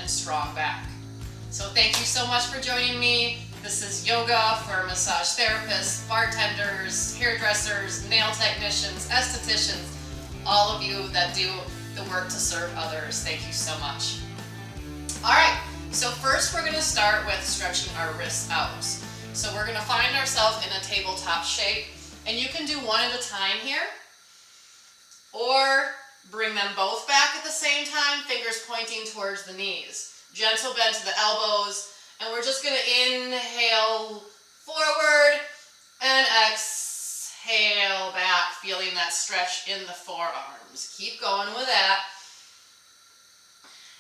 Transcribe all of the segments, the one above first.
and strong back. So thank you so much for joining me. This is yoga for massage therapists, bartenders, hairdressers, nail technicians, estheticians, all of you that do the work to serve others. Thank you so much. All right, so first we're going to start with stretching our wrists out. So we're going to find ourselves in a tabletop shape, and you can do one at a time here, or bring them both back at the same time, fingers pointing towards the knees. Gentle bend to the elbows, and we're just going to inhale forward and exhale back, feeling that stretch in the forearms. Keep going with that.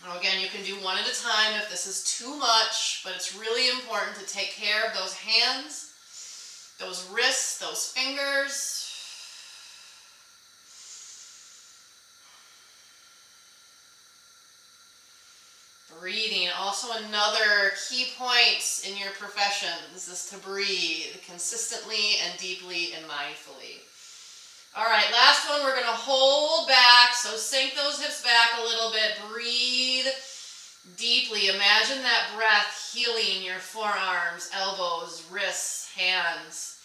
Now again, you can do one at a time if this is too much, but it's really important to take care of those hands, those wrists, those fingers. Breathing, also another key point in your professions is to breathe consistently and deeply and mindfully. All right, last one, we're going to hold back, so sink those hips back a little bit, breathe deeply. Imagine that breath healing your forearms, elbows, wrists, hands.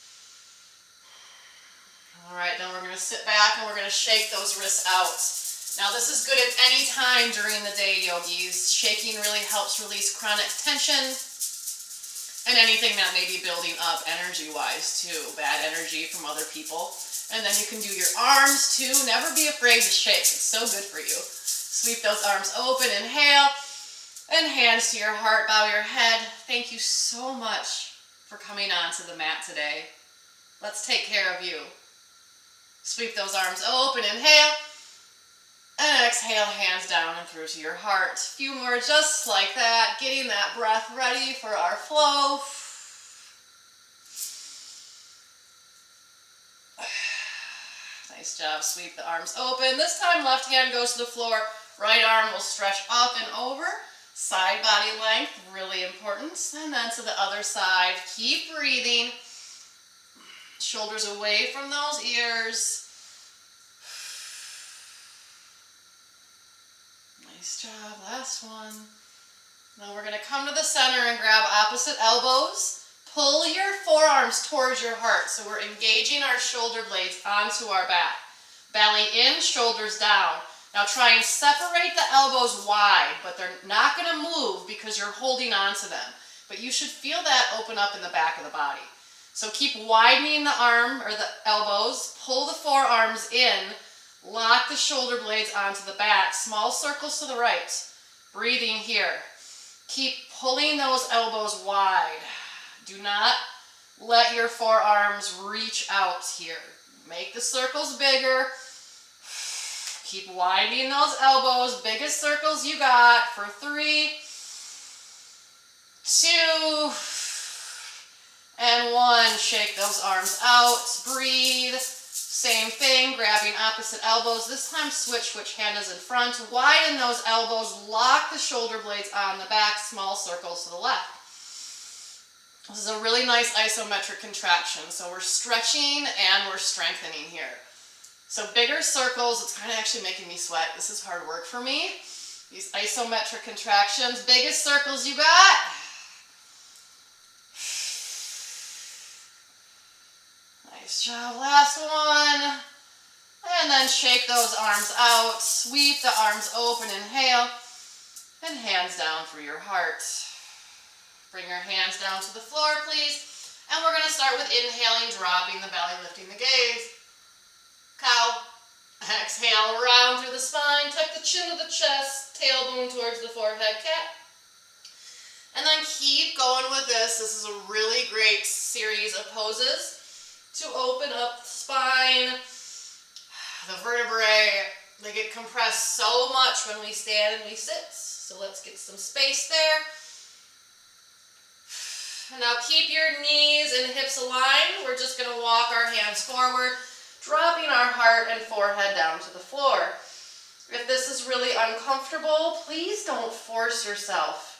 All right, then we're going to sit back and we're going to shake those wrists out. Now this is good at any time during the day, yogis. Shaking really helps release chronic tension and anything that may be building up energy-wise too, bad energy from other people. And then you can do your arms too. Never be afraid to shake. It's so good for you. Sweep those arms open, inhale, and hands to your heart, bow your head. Thank you so much for coming onto the mat today. Let's take care of you. Sweep those arms open, inhale, and exhale, hands down and through to your heart. A few more just like that, getting that breath ready for our flow. Nice job. Sweep the arms open. This time left hand goes to the floor, right arm will stretch up and over. Side body length, really important. And then to the other side. Keep breathing. Shoulders away from those ears. Nice job. Last one. Now we're going to come to the center and grab opposite elbows. Pull your forearms towards your heart. So we're engaging our shoulder blades onto our back. Belly in, shoulders down. Now try and separate the elbows wide, but they're not going to move because you're holding onto them. But you should feel that open up in the back of the body. So keep widening the arm or the elbows. Pull the forearms in. Lock the shoulder blades onto the back. Small circles to the right. Breathing here. Keep pulling those elbows wide. Do not let your forearms reach out here. Make the circles bigger. Keep widening those elbows. Biggest circles you got for 3, 2, and 1. Shake those arms out. Breathe. Same thing, grabbing opposite elbows. This time switch which hand is in front. Widen those elbows. Lock the shoulder blades on the back. Small circles to the left. This is a really nice isometric contraction. So we're stretching and we're strengthening here. So bigger circles, it's kind of actually making me sweat. This is hard work for me. These isometric contractions, biggest circles you got. Nice job, last one. And then shake those arms out. Sweep the arms open, inhale, and hands down through your heart. Bring your hands down to the floor, please. And we're going to start with inhaling, dropping the belly, lifting the gaze. Cow. Exhale, round through the spine. Tuck the chin to the chest. Tailbone towards the forehead, cat. And then keep going with this. This is a really great series of poses to open up the spine. The vertebrae, they get compressed so much when we stand and we sit. So let's get some space there. And now keep your knees and hips aligned. We're just going to walk our hands forward, dropping our heart and forehead down to the floor. If this is really uncomfortable, please don't force yourself.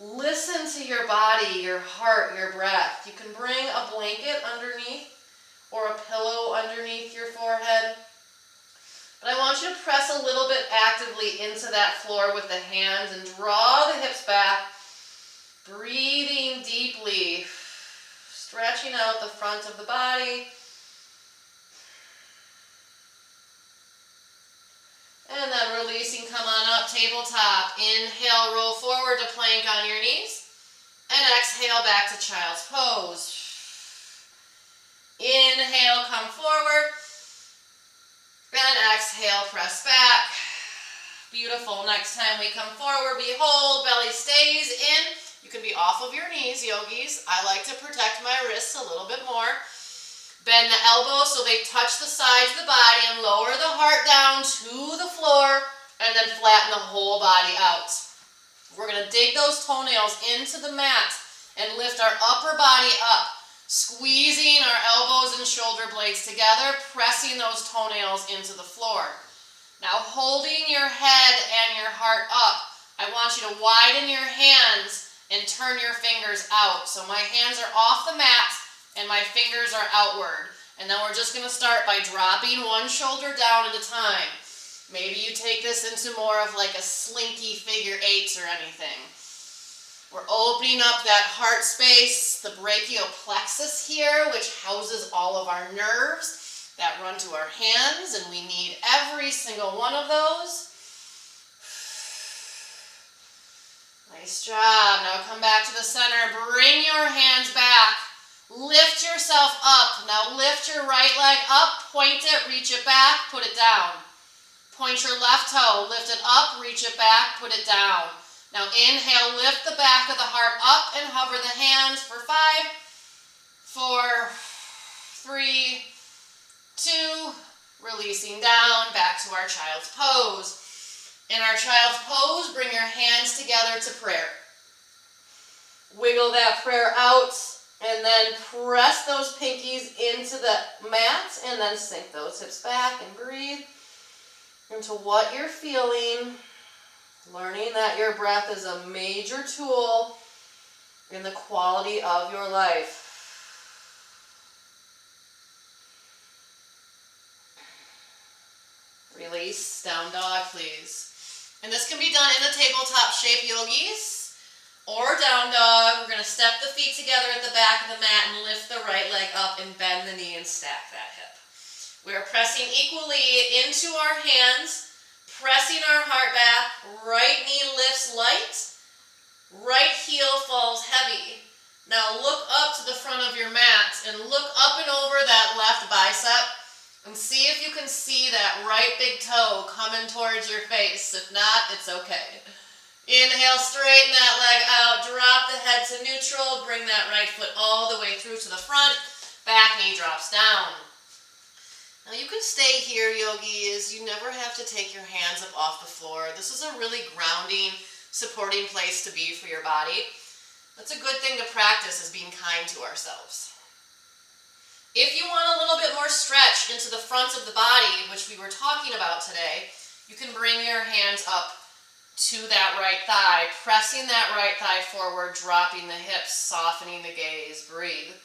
Listen to your body, your heart, your breath. You can bring a blanket underneath or a pillow underneath your forehead. But I want you to press a little bit actively into that floor with the hands and draw the hips back. Breathing deeply, stretching out the front of the body. And then releasing, come on up, tabletop. Inhale, roll forward to plank on your knees. And exhale, back to child's pose. Inhale, come forward. And exhale, press back. Beautiful. Next time we come forward, we hold, belly stays in. You can be off of your knees, yogis. I like to protect my wrists a little bit more. Bend the elbows so they touch the sides of the body and lower the heart down to the floor and then flatten the whole body out. We're going to dig those toenails into the mat and lift our upper body up, squeezing our elbows and shoulder blades together, pressing those toenails into the floor. Now holding your head and your heart up, I want you to widen your hands and turn your fingers out. So my hands are off the mat and my fingers are outward. And then we're just going to start by dropping one shoulder down at a time. Maybe you take this into more of like a slinky figure eights or anything. We're opening up that heart space, the brachial plexus here, which houses all of our nerves that run to our hands, and we need every single one of those. Nice job. Now come back to the center. Bring your hands back. Lift yourself up. Now lift your right leg up. Point it. Reach it back. Put it down. Point your left toe. Lift it up. Reach it back. Put it down. Now inhale. Lift the back of the heart up and hover the hands for 5, 4, 3, 2. Releasing down. Back to our child's pose. In our child's pose, bring your hands together to prayer. Wiggle that prayer out and then press those pinkies into the mat and then sink those hips back and breathe into what you're feeling. Learning that your breath is a major tool in the quality of your life. Release, down dog, please. And this can be done in the tabletop shape, yogis, or down dog. We're going to step the feet together at the back of the mat and lift the right leg up and bend the knee and stack that hip. We are pressing equally into our hands, pressing our heart back. Right knee lifts light, right heel falls heavy. Now look up to the front of your mat and look up and over that left bicep. And see if you can see that right big toe coming towards your face. If not, it's okay. Inhale, straighten that leg out. Drop the head to neutral. Bring that right foot all the way through to the front. Back knee drops down. Now you can stay here, yogis. You never have to take your hands up off the floor. This is a really grounding, supporting place to be for your body. That's a good thing to practice, is being kind to ourselves. If you want a little bit more stretch into the front of the body, which we were talking about today, you can bring your hands up to that right thigh, pressing that right thigh forward, dropping the hips, softening the gaze. Breathe.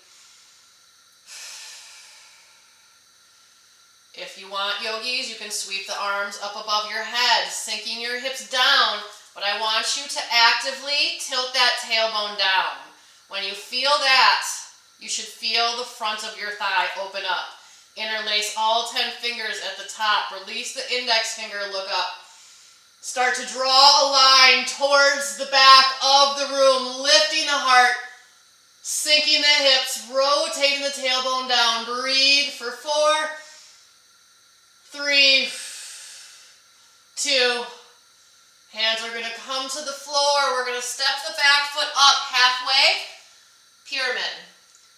If you want, yogis, you can sweep the arms up above your head, sinking your hips down, but I want you to actively tilt that tailbone down. When you feel that, you should feel the front of your thigh open up. Interlace all 10 fingers at the top. Release the index finger, look up. Start to draw a line towards the back of the room, lifting the heart, sinking the hips, rotating the tailbone down. Breathe for 4, 3, 2. Hands are going to come to the floor. We're going to step the back foot up halfway. Pyramid.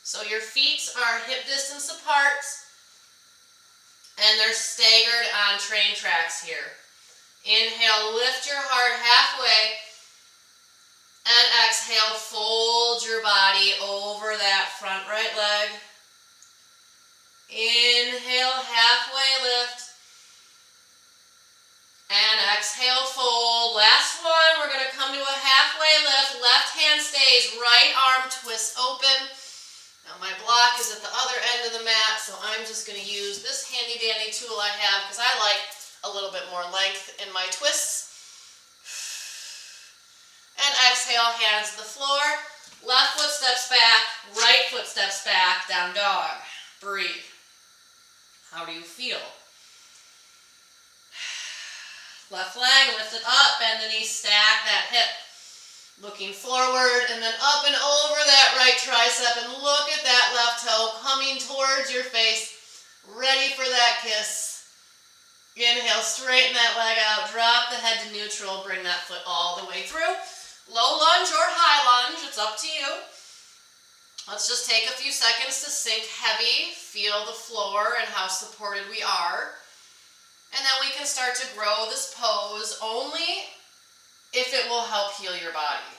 So your feet are hip distance apart, and they're staggered on train tracks here. Inhale, lift your heart halfway, and exhale, fold your body over that front right leg. Inhale, halfway lift, and exhale, fold. Last one, we're going to come to a halfway lift. Left hand stays, right arm twists open. Now my block is at the other end of the mat, so I'm just going to use this handy dandy tool I have because I like a little bit more length in my twists. And exhale, hands to the floor. Left foot steps back, right foot steps back, down dog. Breathe. How do you feel? Left leg lifted up, bend the knee, stack that hip. Looking forward and then up and over that right tricep, and look at that left toe coming towards your face, ready for that kiss. Inhale, straighten that leg out, drop the head to neutral, bring that foot all the way through. Low lunge or high lunge, it's up to you. Let's just take a few seconds to sink heavy, feel the floor and how supported we are. And then we can start to grow this pose only if it will help heal your body.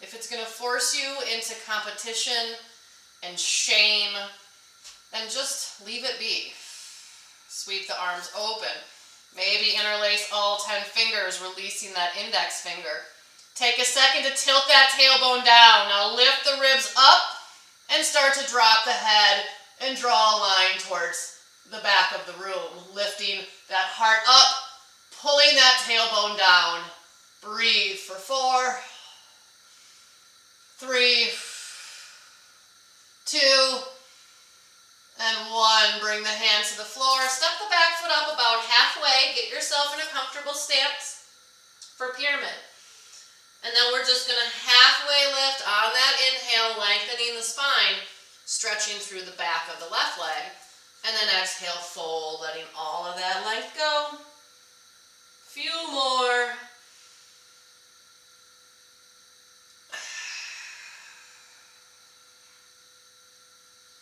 If it's going to force you into competition and shame, then just leave it be. Sweep the arms open. Maybe interlace all 10 fingers, releasing that index finger. Take a second to tilt that tailbone down. Now lift the ribs up and start to drop the head and draw a line towards the back of the room. Lifting that heart up, pulling that tailbone down. Breathe for 4, 3, 2, and 1. Bring the hands to the floor. Step the back foot up about halfway. Get yourself in a comfortable stance for pyramid. And then we're just going to halfway lift on that inhale, lengthening the spine, stretching through the back of the left leg. And then exhale, fold, letting all of that length go. Few more.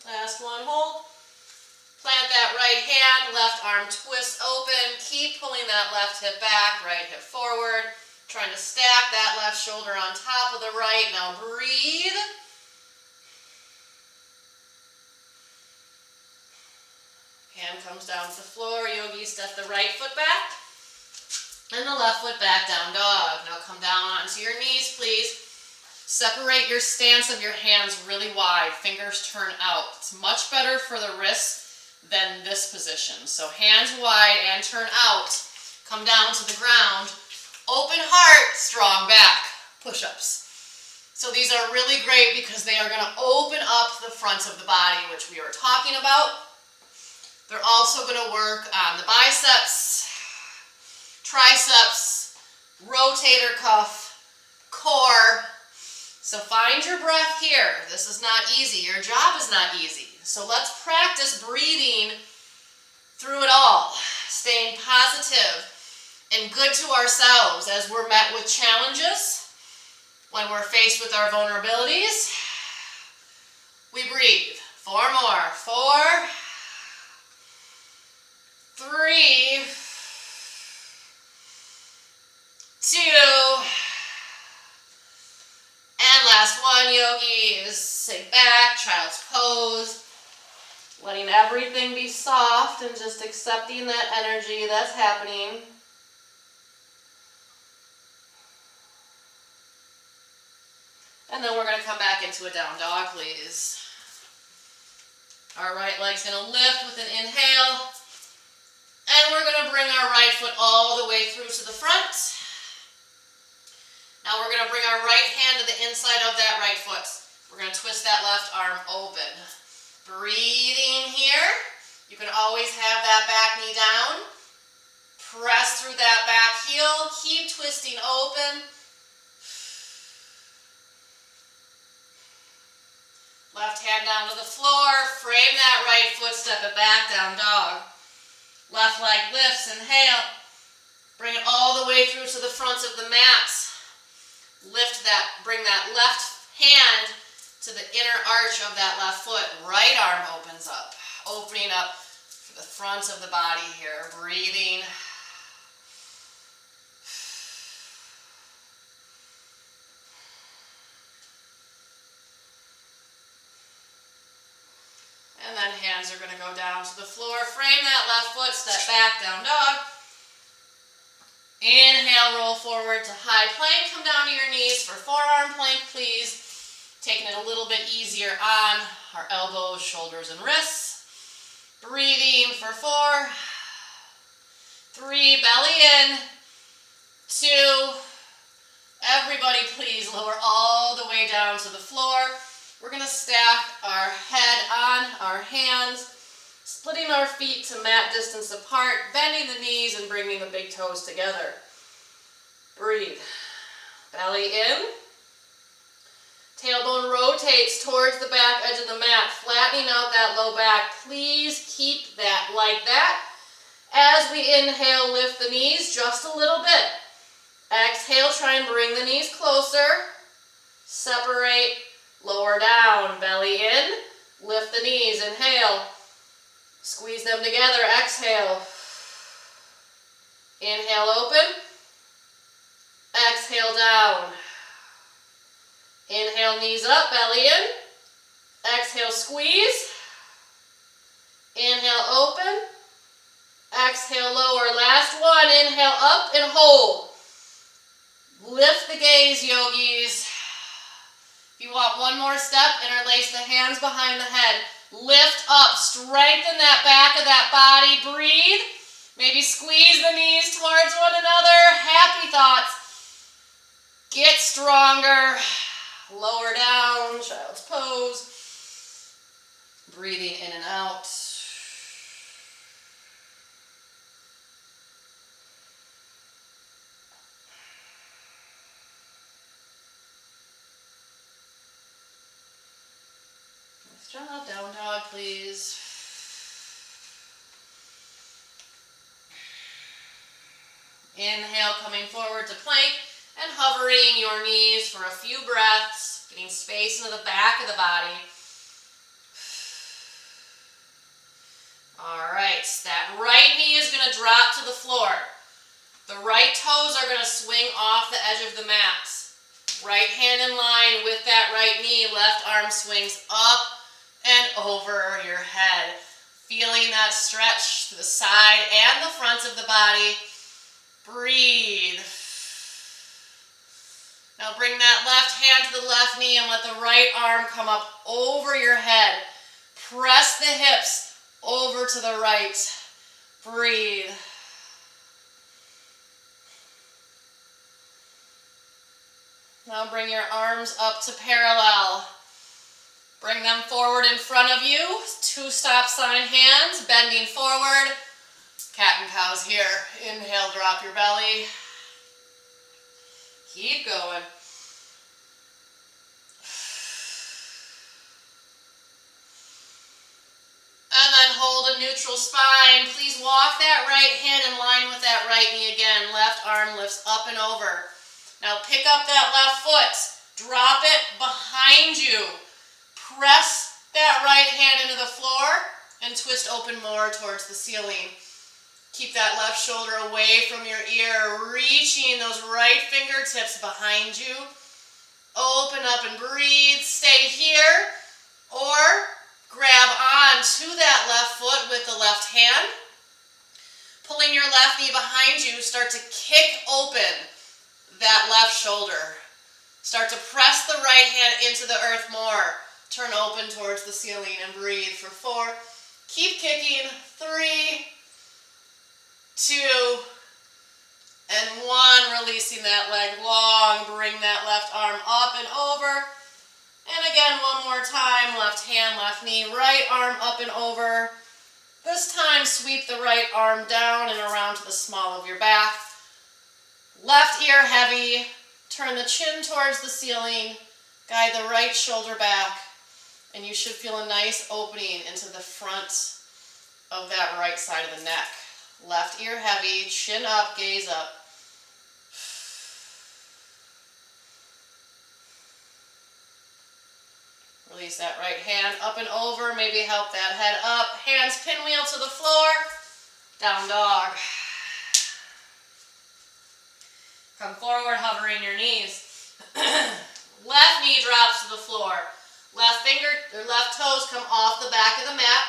Last one, hold. Plant that right hand, left arm twist open. Keep pulling that left hip back, right hip forward. Trying to stack that left shoulder on top of the right. Now breathe. Hand comes down to the floor. Yogi, step the right foot back. And the left foot back, down dog. Now come down onto your knees, please. Separate your stance of your hands really wide. Fingers turn out. It's much better for the wrists than this position. So hands wide and turn out. Come down to the ground. Open heart, strong back, push-ups. So these are really great because they are going to open up the front of the body, which we were talking about. They're also going to work on the biceps, triceps, rotator cuff, core. So find your breath here. This is not easy. Your job is not easy. So let's practice breathing through it all, staying positive and good to ourselves as we're met with challenges, when we're faced with our vulnerabilities. We breathe. 4 more. 4, 3, 2, and last one, yogi, is sink back, child's pose. Letting everything be soft and just accepting that energy that's happening. And then we're going to come back into a down dog, please. Our right leg's going to lift with an inhale. And we're going to bring our right foot all the way through to the front. Now we're going to bring our right hand to the inside of that right foot. We're going to twist that left arm open. Breathing here. You can always have that back knee down. Press through that back heel. Keep twisting open. Left hand down to the floor, frame that right foot, step it back, down dog. Left leg lifts, inhale. Bring it all the way through to the front of the mat. Lift that, bring that left hand to the inner arch of that left foot. Right arm opens up, opening up for the front of the body here. Breathing. And then hands are going to go down to the floor. Frame that left foot, step back, down dog. Inhale, roll forward to high plank. Come down to your knees for forearm plank, please. Taking it a little bit easier on our elbows, shoulders, and wrists. Breathing for 4, 3, belly in. 2, everybody please lower all the way down to the floor. We're going to stack our head on our hands, splitting our feet to mat distance apart, bending the knees and bringing the big toes together. Breathe. Belly in. Tailbone rotates towards the back edge of the mat, flattening out that low back. Please keep that like that. As we inhale, lift the knees just a little bit. Exhale, try and bring the knees closer. Separate, lower down, belly in. Lift the knees, inhale. Squeeze them together, exhale. Inhale, open. Exhale, down. Inhale, knees up, belly in. Exhale, squeeze. Inhale, open. Exhale, lower. Last one. Inhale, up and hold. Lift the gaze, yogis. If you want one more step, interlace the hands behind the head. Lift up. Strengthen that back of that body. Breathe. Maybe squeeze the knees towards one another. Happy thoughts. Get stronger. Lower down, child's pose. Breathing in and out. Nice job. Down dog, please. Inhale, coming forward to plank. And hovering your knees for a few breaths, getting space into the back of the body. All right, that right knee is going to drop to the floor. The right toes are going to swing off the edge of the mat. Right hand in line with that right knee, left arm swings up and over your head. Feeling that stretch to the side and the front of the body. Breathe. Now bring that left hand to the left knee and let the right arm come up over your head. Press the hips over to the right. Breathe. Now bring your arms up to parallel. Bring them forward in front of you. 2 stop sign hands, bending forward. Cat and cows here. Inhale, drop your belly. Keep going. And then hold a neutral spine. Please walk that right hand in line with that right knee again. Left arm lifts up and over. Now pick up that left foot. Drop it behind you. Press that right hand into the floor and twist open more towards the ceiling. Keep that left shoulder away from your ear, reaching those right fingertips behind you. Open up and breathe. Stay here or grab on to that left foot with the left hand. Pulling your left knee behind you, start to kick open that left shoulder. Start to press the right hand into the earth more. Turn open towards the ceiling and breathe for 4. Keep kicking. 3, 2, and 1. Releasing that leg long. Bring that left arm up and over. And again, one more time. Left hand, left knee, right arm up and over. This time, sweep the right arm down and around to the small of your back. Left ear heavy. Turn the chin towards the ceiling. Guide the right shoulder back. And you should feel a nice opening into the front of that right side of the neck. Left ear heavy, chin up, gaze up. Release that right hand up and over. Maybe help that head up. Hands pinwheel to the floor. Down dog. Come forward, hovering your knees. Left knee drops to the floor. Left toes come off the back of the mat.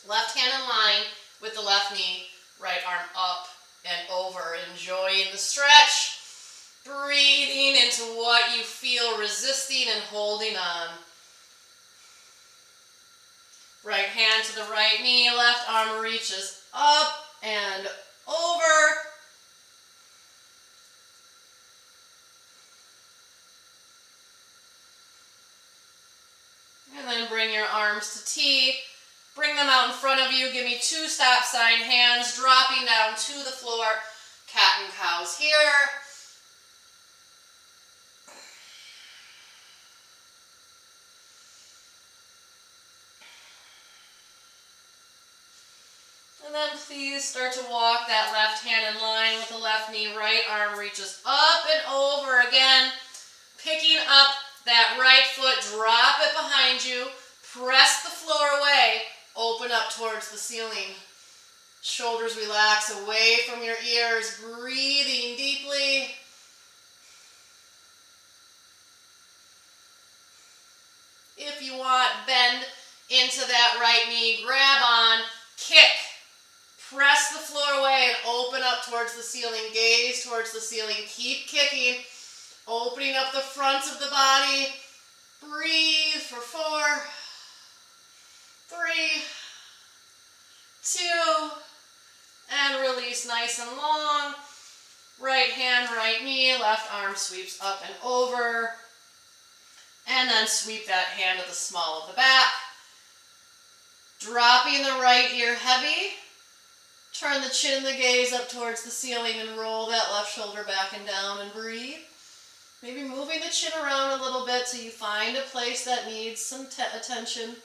Left hand in line with the left knee. Right arm up and over. Enjoying the stretch. Breathing into what you feel, resisting and holding on. Right hand to the right knee. Left arm reaches up and over. And then bring your arms to T. Bring them out in front of you. Give me 2 stop sign hands, dropping down to the floor. Cat and cows here. And then please start to walk that left hand in line with the left knee. Right arm reaches up and over again. Picking up that right foot, drop it behind you. Press the floor away. Open up towards the ceiling. Shoulders relax away from your ears. Breathing deeply. If you want, bend into that right knee. Grab on. Kick. Press the floor away and open up towards the ceiling. Gaze towards the ceiling. Keep kicking. Opening up the front of the body. Breathe for 4, 3, 2, and release nice and long. Right hand, right knee, left arm sweeps up and over. And then sweep that hand to the small of the back. Dropping the right ear heavy. Turn the chin and the gaze up towards the ceiling and roll that left shoulder back and down and breathe. Maybe moving the chin around a little bit so you find a place that needs some attention.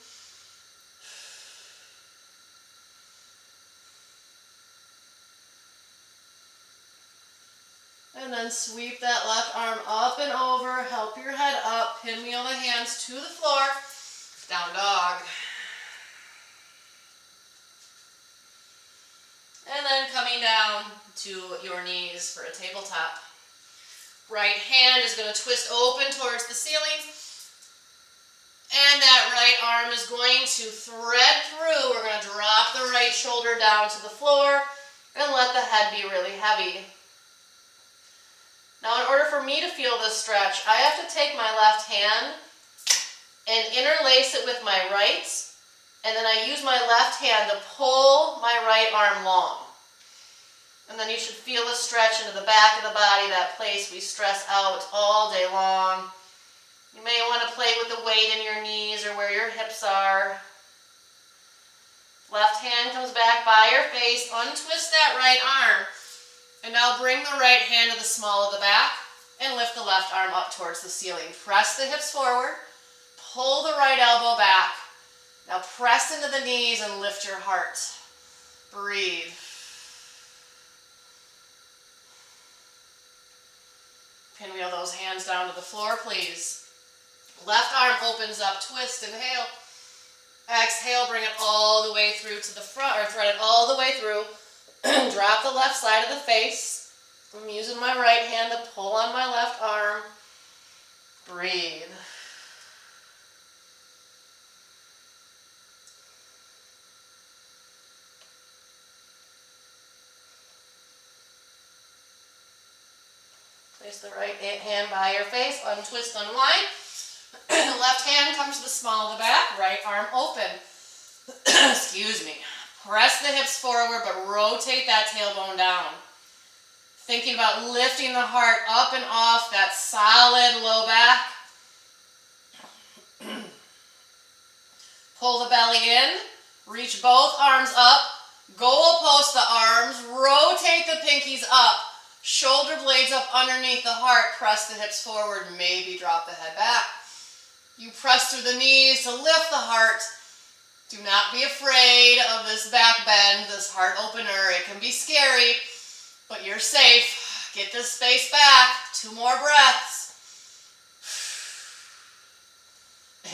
And then sweep that left arm up and over. Help your head up. Pinwheel the hands to the floor. Down dog. And then coming down to your knees for a tabletop. Right hand is going to twist open towards the ceiling. And that right arm is going to thread through. We're going to drop the right shoulder down to the floor and let the head be really heavy. Now, in order for me to feel this stretch, I have to take my left hand and interlace it with my right. And then I use my left hand to pull my right arm long. And then you should feel a stretch into the back of the body, that place we stress out all day long. You may want to play with the weight in your knees or where your hips are. Left hand comes back by your face. Untwist that right arm. And now bring the right hand to the small of the back and lift the left arm up towards the ceiling. Press the hips forward. Pull the right elbow back. Now press into the knees and lift your heart. Breathe. Pinwheel those hands down to the floor, please. Left arm opens up, twist, inhale. Exhale, bring it all the way through to the front, or thread it all the way through. Drop the left side of the face. I'm using my right hand to pull on my left arm. Breathe. Place the right hand by your face, untwist, unwind. Left hand comes to the small of the back, right arm open. Excuse me. Press the hips forward, but rotate that tailbone down. Thinking about lifting the heart up and off that solid low back. Pull the belly in, reach both arms up, goalpost the arms, rotate the pinkies up. Shoulder blades up underneath the heart. Press the hips forward. Maybe drop the head back. You press through the knees to lift the heart. Do not be afraid of this back bend, this heart opener. It can be scary, but you're safe. Get this space back. 2 more breaths.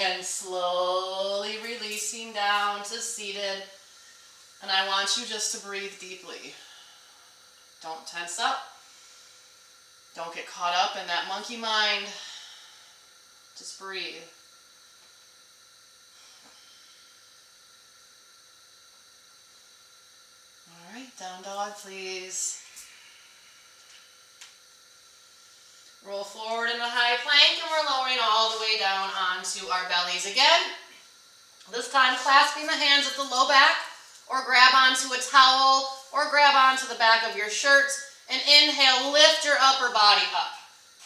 And slowly releasing down to seated. And I want you just to breathe deeply. Don't tense up. Don't get caught up in that monkey mind. Just breathe. All right, down dog, please. Roll forward into high plank, and we're lowering all the way down onto our bellies again. This time clasping the hands at the low back, or grab onto a towel or grab onto the back of your shirt. And inhale, lift your upper body up.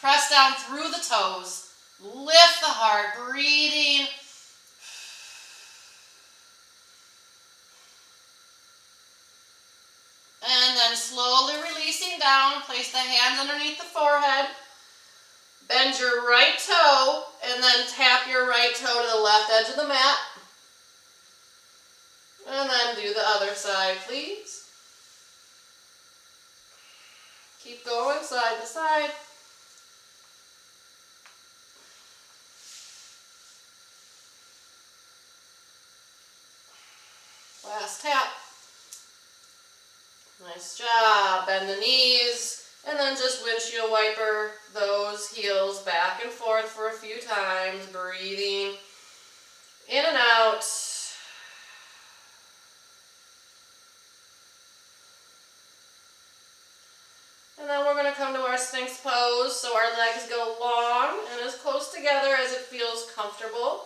Press down through the toes. Lift the heart, breathing. And then slowly releasing down, place the hands underneath the forehead. Bend your right toe and then tap your right toe to the left edge of the mat. And then do the other side, please. Keep going side to side. Last tap. Nice job. Bend the knees and then just windshield wiper those heels back and forth for a few times, breathing in and out. And then we're going to come to our Sphinx pose, so our legs go long and as close together as it feels comfortable.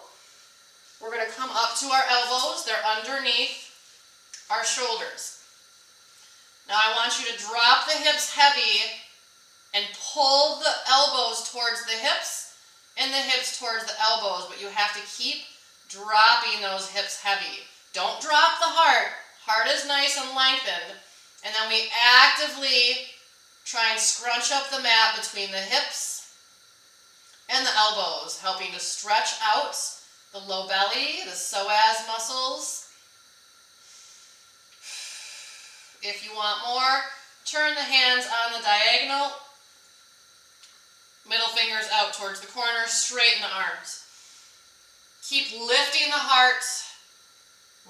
We're going to come up to our elbows. They're underneath our shoulders. Now I want you to drop the hips heavy and pull the elbows towards the hips and the hips towards the elbows, but you have to keep dropping those hips heavy. Don't drop the heart. Heart is nice and lengthened. And then we actively try and scrunch up the mat between the hips and the elbows, helping to stretch out the low belly, the psoas muscles. If you want more, turn the hands on the diagonal, middle fingers out towards the corner, straighten the arms. Keep lifting the heart,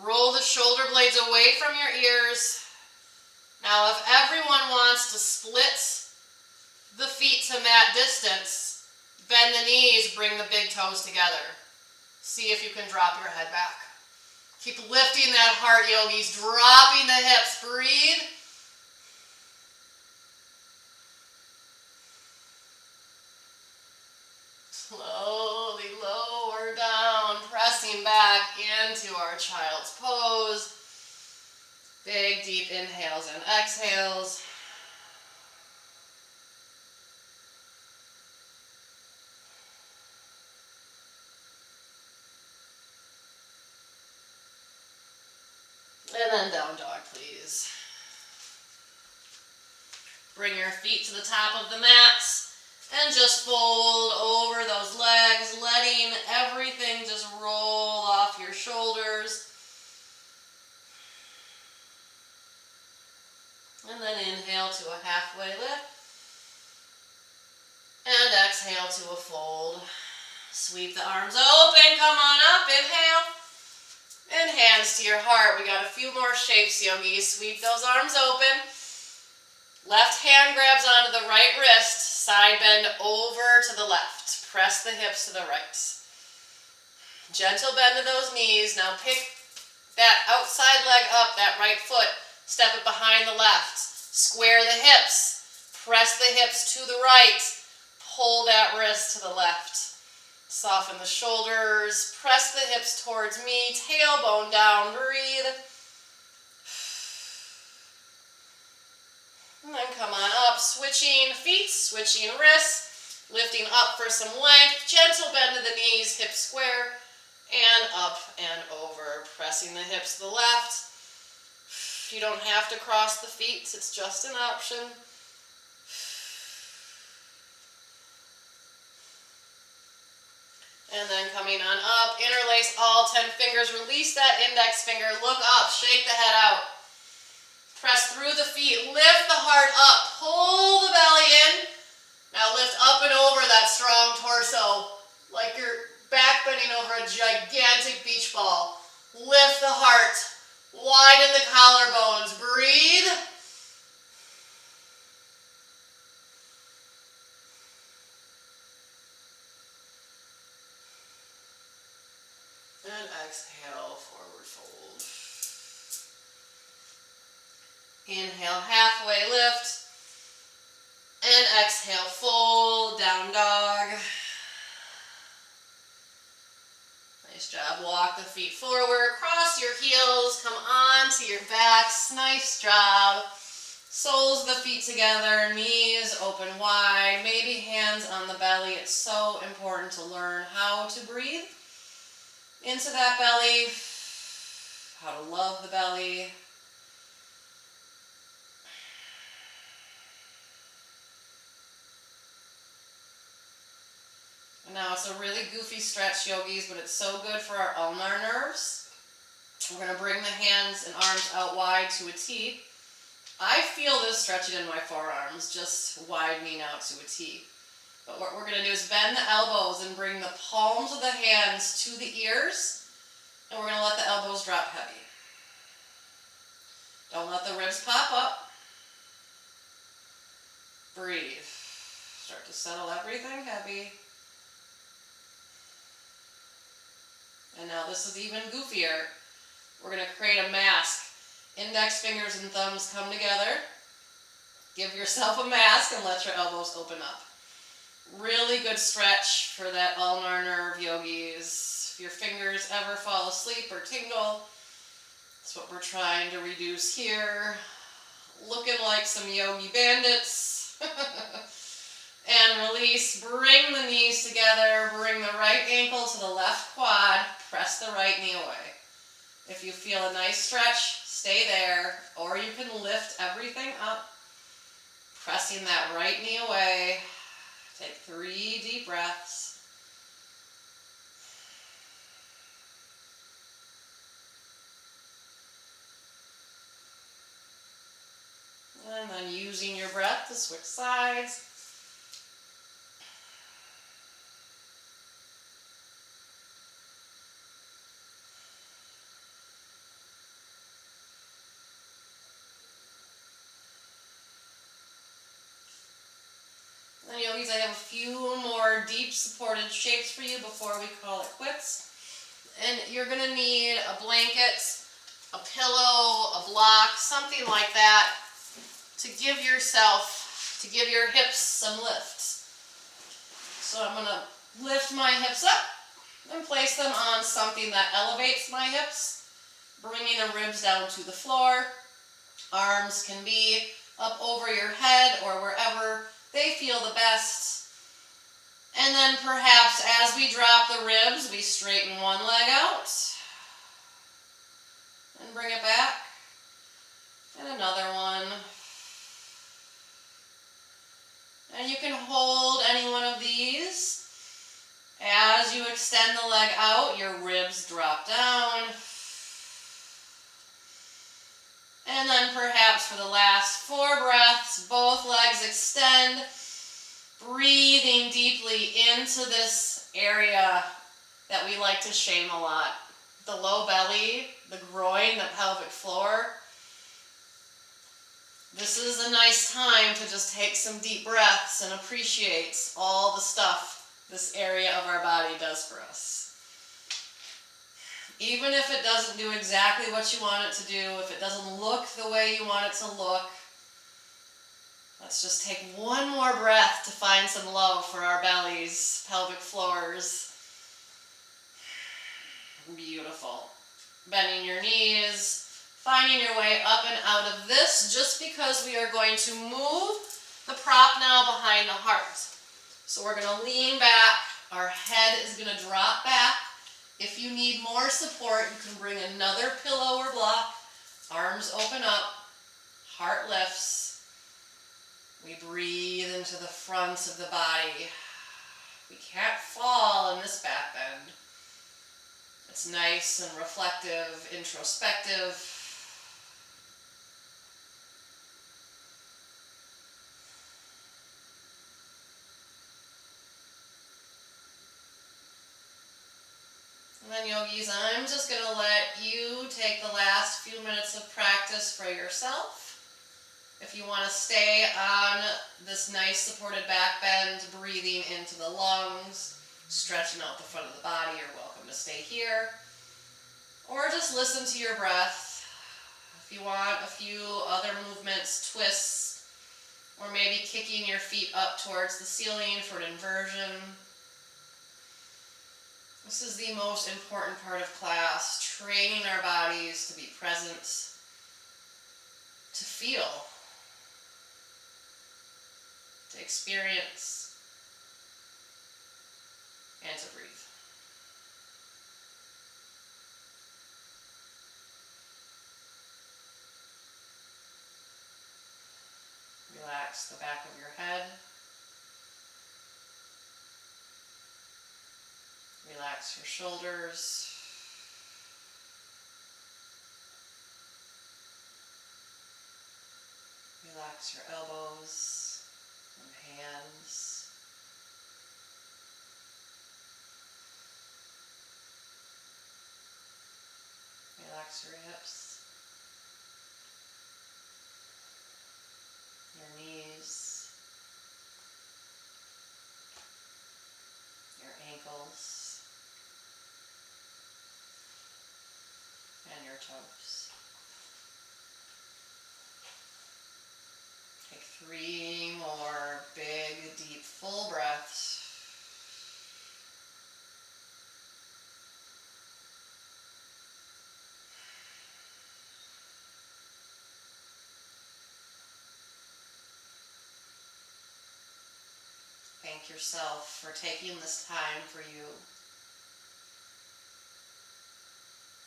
roll the shoulder blades away from your ears. Now if everyone wants to split the feet to mat distance, bend the knees, bring the big toes together. See if you can drop your head back. Keep lifting that heart, yogis, dropping the hips. Breathe. Slowly lower down, pressing back into our child's pose. Big, deep inhales and exhales. And then down dog, please. Bring your feet to the top of the mats and just fold over those legs, letting everything just roll off your shoulders. And then inhale to a halfway lift. And exhale to a fold. Sweep the arms open, come on up, inhale. And hands to your heart. We got a few more shapes, yogis. Sweep those arms open. Left hand grabs onto the right wrist. Side bend over to the left. Press the hips to the right. Gentle bend to those knees. Now pick that outside leg up, that right foot. Step it behind the left. Square the hips. Press the hips to the right. Pull that wrist to the left. Soften the shoulders. Press the hips towards me. Tailbone down. Breathe. And then come on up. Switching feet. Switching wrists. Lifting up for some length. Gentle bend to the knees. Hips square. And up and over. Pressing the hips to the left. You don't have to cross the feet. It's just an option. And then coming on up, interlace all 10 fingers, release that index finger, look up, shake the head out. Press through the feet, lift the heart up, pull the belly in. Now lift up and over that strong torso, like you're back bending over a gigantic beach ball. Lift the heart, widen the collarbones, breathe. And exhale, forward fold. Inhale, halfway lift. And exhale, fold, down dog. Nice job. Walk the feet forward, cross your heels, come onto your backs. Nice job. Soles of the feet together, knees open wide, maybe hands on the belly. It's so important to learn how to breathe into that belly, how to love the belly. And now it's a really goofy stretch, yogis, but it's so good for our ulnar nerves. We're going to bring the hands and arms out wide to a T. I feel this stretching in my forearms, just widening out to a T. But what we're going to do is bend the elbows and bring the palms of the hands to the ears, and we're going to let the elbows drop heavy. Don't let the ribs pop up. Breathe. Start to settle everything heavy. And now this is even goofier. We're going to create a mask. Index fingers and thumbs come together. Give yourself a mask and let your elbows open up. Really good stretch for that ulnar nerve, yogis. If your fingers ever fall asleep or tingle, that's what we're trying to reduce here. Looking like some yogi bandits. And release. Bring the knees together. Bring the right ankle to the left quad. Press the right knee away. If you feel a nice stretch, stay there, or you can lift everything up, pressing that right knee away. Take 3 deep breaths. And then using your breath to switch sides. And yogis, I have a few more deep supported shapes for you before we call it quits. And you're going to need a blanket, a pillow, a block, something like that to give your hips some lift. So I'm going to lift my hips up and place them on something that elevates my hips, bringing the ribs down to the floor. Arms can be up over your head or wherever they feel the best. And then perhaps as we drop the ribs, we straighten one leg out and bring it back, and another one. And you can hold any one of these. As you extend the leg out, your ribs drop down. And then perhaps for the last 4 breaths, both legs extend, breathing deeply into this area that we like to shame a lot. The low belly, the groin, the pelvic floor. This is a nice time to just take some deep breaths and appreciate all the stuff this area of our body does for us. Even if it doesn't do exactly what you want it to do, if it doesn't look the way you want it to look, let's just take one more breath to find some love for our bellies, pelvic floors. Beautiful. Bending your knees, finding your way up and out of this, just because we are going to move the prop now behind the heart. So we're going to lean back, our head is going to drop back. If you need more support, you can bring another pillow or block. Arms open up, heart lifts. We breathe into the front of the body. We can't fall in this back bend. It's nice and reflective, introspective. And then yogis, I'm just going to let you take the last few minutes of practice for yourself. If you want to stay on this nice supported back bend, breathing into the lungs, stretching out the front of the body, you're welcome to stay here. Or just listen to your breath. If you want a few other movements, twists, or maybe kicking your feet up towards the ceiling for an inversion. This is the most important part of class, training our bodies to be present, to feel, to experience, and to breathe. Relax the back of your head. Relax your shoulders. Relax your elbows and hands. Relax your hips, your knees, your ankles, and your toes. Take 3 more big, deep, full breaths. Thank yourself for taking this time for you,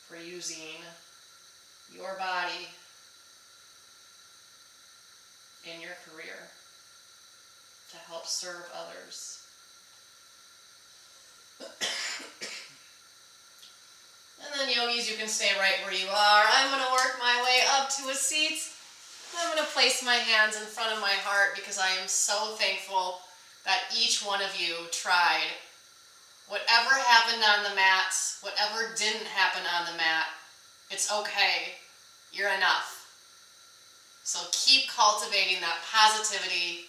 for using your body in your career to help serve others. And then yogis, you can stay right where you are. I'm going to work my way up to a seat. I'm going to place my hands in front of my heart because I am so thankful that each one of you tried. Whatever happened on the mat, whatever didn't happen on the mat, it's okay. You're enough. So keep cultivating that positivity,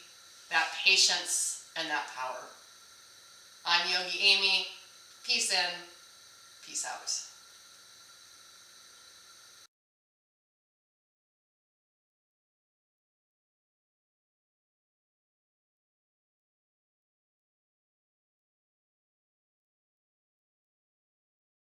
that patience, and that power. I'm Yogi Amy. Peace in, peace out.